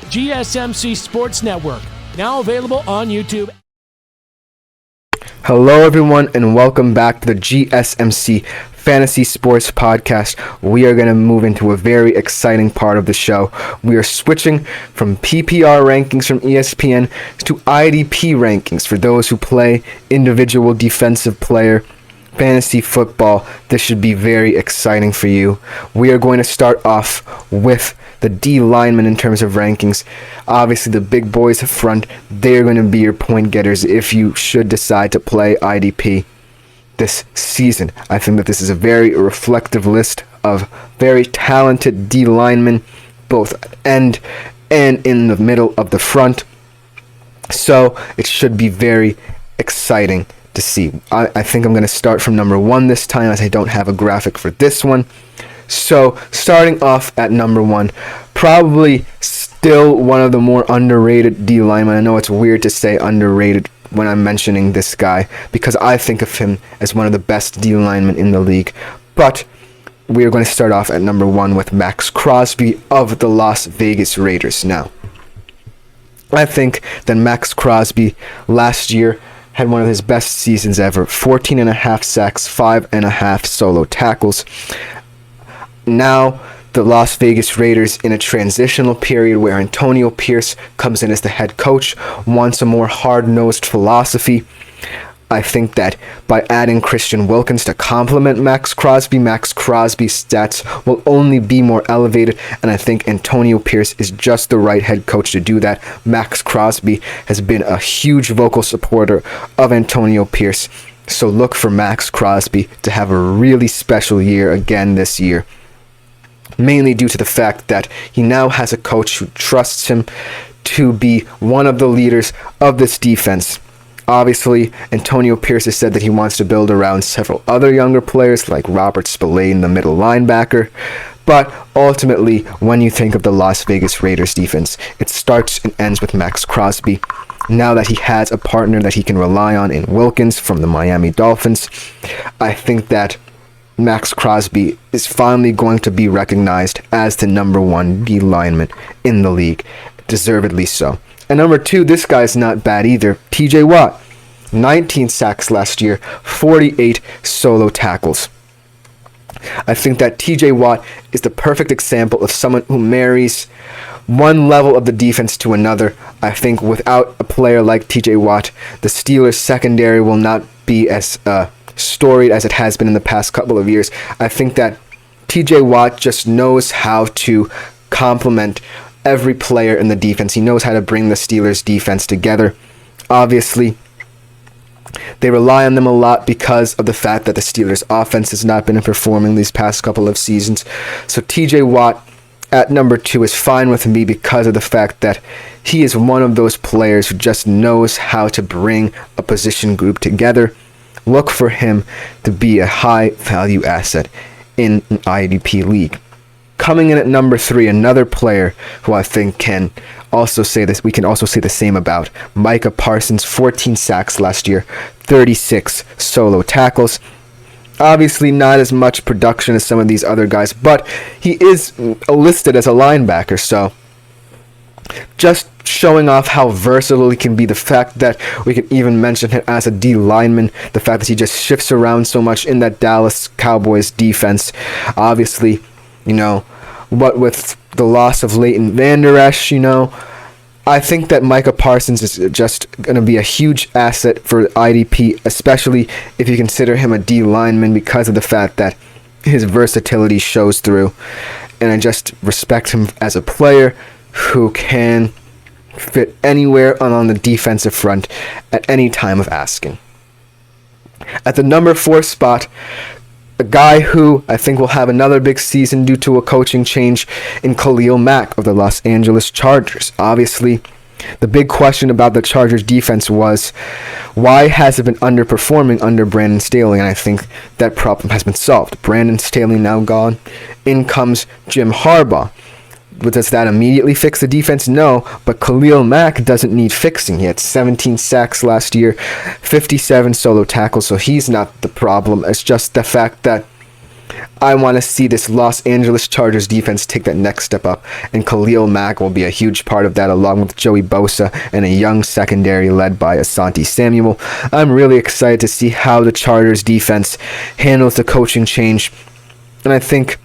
GSMC Sports Network, now available on YouTube. Hello everyone and welcome back to the GSMC Fantasy Sports Podcast. We are going to move into a very exciting part of the show. We are switching from PPR rankings from ESPN to IDP rankings for those who play individual defensive player fantasy football. This should be very exciting for you. We are going to start off with the D-Linemen in terms of rankings. Obviously, the big boys up front, they're going to be your point getters if you should decide to play IDP this season. I think that this is a very reflective list of very talented D-Linemen, both at end and in the middle of the front. So it should be very exciting to see. I think I'm going to start from number 1 this time, as I don't have a graphic for this one. So, starting off at number 1, probably still one of the more underrated D-linemen. I know it's weird to say underrated when I'm mentioning this guy, because I think of him as one of the best D-linemen in the league. But we are going to start off at number 1 with Max Crosby of the Las Vegas Raiders. Now, I think that Max Crosby last year had one of his best seasons ever. 14.5 sacks, 5.5 solo tackles. Now, the Las Vegas Raiders in a transitional period where Antonio Pierce comes in as the head coach, wants a more hard-nosed philosophy. I think that by adding Christian Wilkins to complement Max Crosby's stats will only be more elevated, and I think Antonio Pierce is just the right head coach to do that. Max Crosby has been a huge vocal supporter of Antonio Pierce, so look for Max Crosby to have a really special year again this year. Mainly due to the fact that he now has a coach who trusts him to be one of the leaders of this defense. Obviously, Antonio Pierce has said that he wants to build around several other younger players like Robert Spillane, the middle linebacker. But ultimately, when you think of the Las Vegas Raiders defense, it starts and ends with Max Crosby. Now that he has a partner that he can rely on in Wilkins from the Miami Dolphins, I think that Max Crosby is finally going to be recognized as the number 1 D lineman in the league. Deservedly so. And number 2, this guy's not bad either. TJ Watt. 19 sacks last year, 48 solo tackles. I think that TJ Watt is the perfect example of someone who marries one level of the defense to another. I think without a player like TJ Watt, the Steelers' secondary will not be as storied as it has been in the past couple of years. I think that TJ Watt just knows how to complement every player in the defense. He knows how to bring the Steelers' defense together. Obviously, they rely on them a lot because of the fact that the Steelers' offense has not been performing these past couple of seasons. So TJ Watt at number 2 is fine with me because of the fact that he is one of those players who just knows how to bring a position group together. Look for him to be a high-value asset in an IDP league. Coming in at number 3, another player who I think can also say this. We can also say the same about Micah Parsons. 14 sacks last year, 36 solo tackles. Obviously not as much production as some of these other guys, but he is listed as a linebacker, so just showing off how versatile he can be. The fact that we can even mention him as a D lineman, the fact that he just shifts around so much in that Dallas Cowboys defense. Obviously, what with the loss of Leighton Vander Esch, I think that Micah Parsons is just going to be a huge asset for IDP, especially if you consider him a D lineman, because of the fact that his versatility shows through. And I just respect him as a player who can fit anywhere on the defensive front at any time of asking. At the number 4 spot, a guy who I think will have another big season due to a coaching change in Khalil Mack of the Los Angeles Chargers. Obviously, the big question about the Chargers defense was, why has it been underperforming under Brandon Staley? And I think that problem has been solved. Brandon Staley now gone. In comes Jim Harbaugh. Does that immediately fix the defense? No, but Khalil Mack doesn't need fixing. He had 17 sacks last year, 57 solo tackles, so he's not the problem. It's just the fact that I want to see this Los Angeles Chargers defense take that next step up, and Khalil Mack will be a huge part of that, along with Joey Bosa and a young secondary led by Asante Samuel. I'm really excited to see how the Chargers defense handles the coaching change, and I think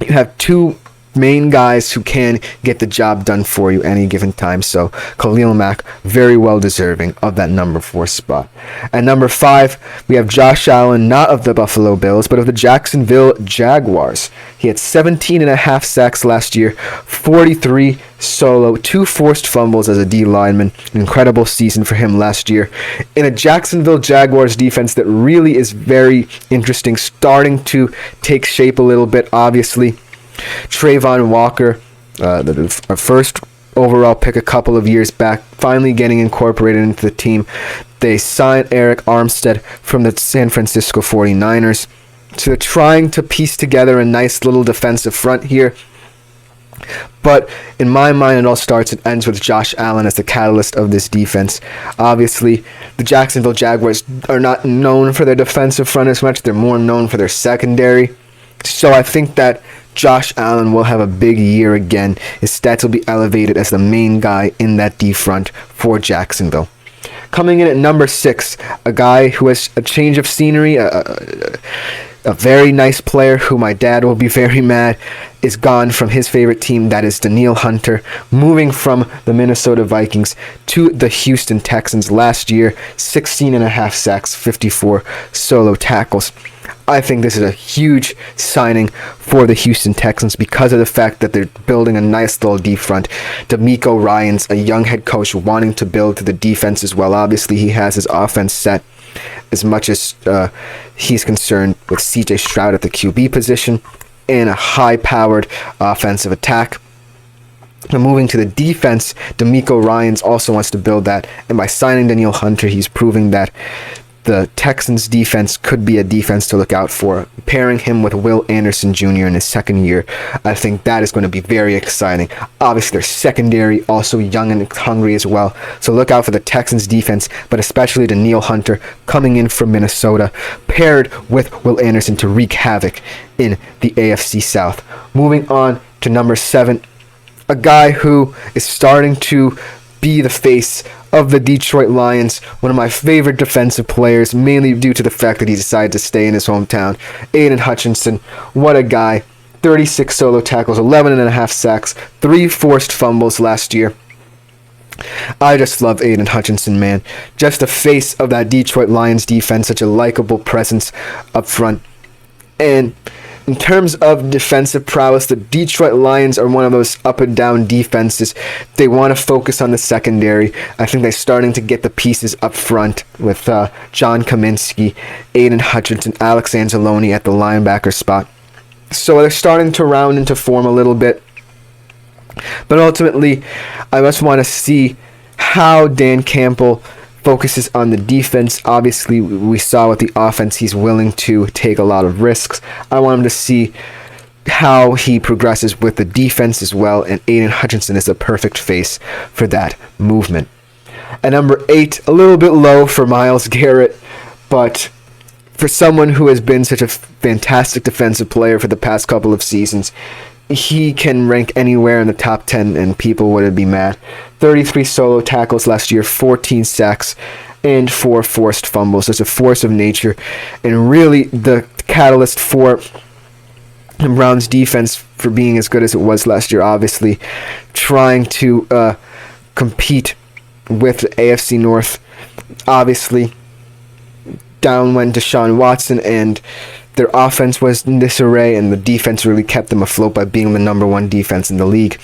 you have two main guys who can get the job done for you any given time. So Khalil Mack, very well deserving of that number 4 spot. At number 5, we have Josh Allen, not of the Buffalo Bills, but of the Jacksonville Jaguars. He had 17.5 sacks last year, 43 solo, 2 forced fumbles as a D-Lineman. An incredible season for him last year. In a Jacksonville Jaguars defense that really is very interesting, starting to take shape a little bit, obviously. Trayvon Walker, the first overall pick a couple of years back, finally getting incorporated into the team. They signed Eric Armstead from the San Francisco 49ers. So they're trying to piece together a nice little defensive front here. But in my mind, it all starts and ends with Josh Allen as the catalyst of this defense. Obviously, the Jacksonville Jaguars are not known for their defensive front as much. They're more known for their secondary. So I think that Josh Allen will have a big year again. His stats will be elevated as the main guy in that D front for Jacksonville. Coming in at number 6, a guy who has a change of scenery, a very nice player who my dad will be very mad is gone from his favorite team, that is Danielle Hunter, moving from the Minnesota Vikings to the Houston Texans last year. 16.5 sacks, 54 solo tackles. I think this is a huge signing for the Houston Texans because of the fact that they're building a nice little D front. DeMeco Ryans, a young head coach wanting to build to the defense as well. Obviously, he has his offense set as much as he's concerned with CJ Stroud at the QB position and a high-powered offensive attack. And moving to the defense, DeMeco Ryans also wants to build that. And by signing Danielle Hunter, he's proving that the Texans defense could be a defense to look out for. Pairing him with Will Anderson Jr. in his second year, I think that is going to be very exciting. Obviously, their secondary also young and hungry as well. So look out for the Texans defense, but especially Danielle Hunter coming in from Minnesota, paired with Will Anderson to wreak havoc in the AFC South. Moving on to number 7, a guy who is starting to be the face of the Detroit Lions, one of my favorite defensive players, mainly due to the fact that he decided to stay in his hometown. Aiden Hutchinson, what a guy. 36 solo tackles, 11.5 sacks, 3 forced fumbles last year. I just love Aiden Hutchinson, man. Just the face of that Detroit Lions defense, such a likable presence up front. And in terms of defensive prowess, the Detroit Lions are one of those up and down defenses. They want to focus on the secondary. I think they're starting to get the pieces up front with John Kaminsky, Aiden Hutchinson, Alex Anzalone at the linebacker spot. So they're starting to round into form a little bit. But ultimately, I just want to see how Dan Campbell focuses on the defense. Obviously, we saw with the offense, he's willing to take a lot of risks. I want him to see how he progresses with the defense as well, and Aiden Hutchinson is the perfect face for that movement. At number 8, a little bit low for Myles Garrett, but for someone who has been such a fantastic defensive player for the past couple of seasons, he can rank anywhere in the top 10 and people wouldn't be mad. 33 solo tackles last year, 14 sacks, and 4 forced fumbles. It's a force of nature, and really the catalyst for the Browns defense for being as good as it was last year, obviously trying to compete with the AFC North. Obviously, down went Deshaun Watson, and their offense was in disarray, and the defense really kept them afloat by being the number 1 defense in the league.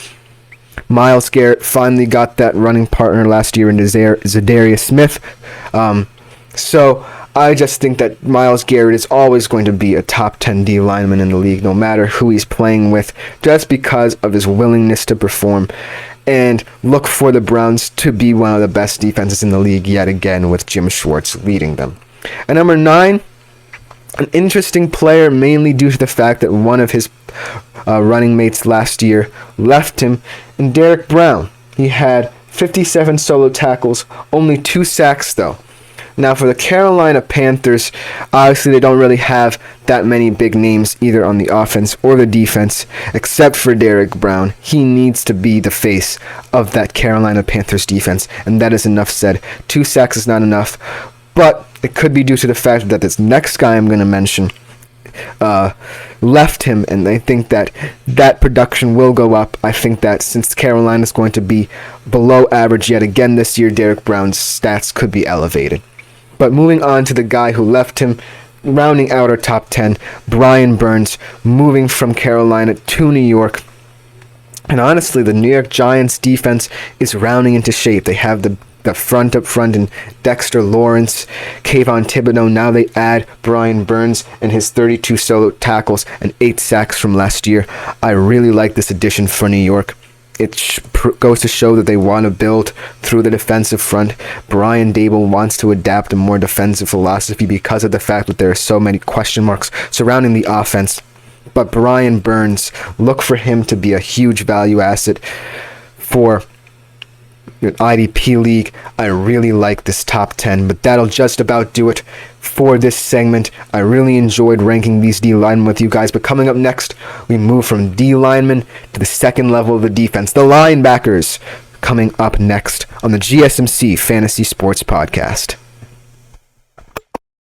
Myles Garrett finally got that running partner last year in Zadarius Smith. So I just think that Myles Garrett is always going to be a top 10 D lineman in the league, no matter who he's playing with, just because of his willingness to perform. And look for the Browns to be one of the best defenses in the league yet again, with Jim Schwartz leading them. At number 9, an interesting player, mainly due to the fact that one of his running mates last year left him, and Derek Brown. He had 57 solo tackles, only 2 sacks though. Now for the Carolina Panthers, obviously they don't really have that many big names either on the offense or the defense, except for Derrick Brown. He needs to be the face of that Carolina Panthers defense, and that is enough said. 2 sacks is not enough, but it could be due to the fact that this next guy I'm going to mention left him, and I think that production will go up. I think that since Carolina is going to be below average yet again this year, Derrick Brown's stats could be elevated. But moving on to the guy who left him, rounding out our top 10, Brian Burns, moving from Carolina to New York. And honestly, the New York Giants defense is rounding into shape. They have the front up front and Dexter Lawrence, Kayvon Thibodeau. Now they add Brian Burns and his 32 solo tackles and 8 sacks from last year. I really like this addition for New York. It goes to show that they want to build through the defensive front. Brian Daboll wants to adapt a more defensive philosophy because of the fact that there are so many question marks surrounding the offense. But Brian Burns, look for him to be a huge value asset for an IDP league. I really like this top 10, but that'll just about do it for this segment. I really enjoyed ranking these D-linemen with you guys, but coming up next, we move from D-linemen to the second level of the defense, the linebackers, coming up next on the GSMC Fantasy Sports Podcast.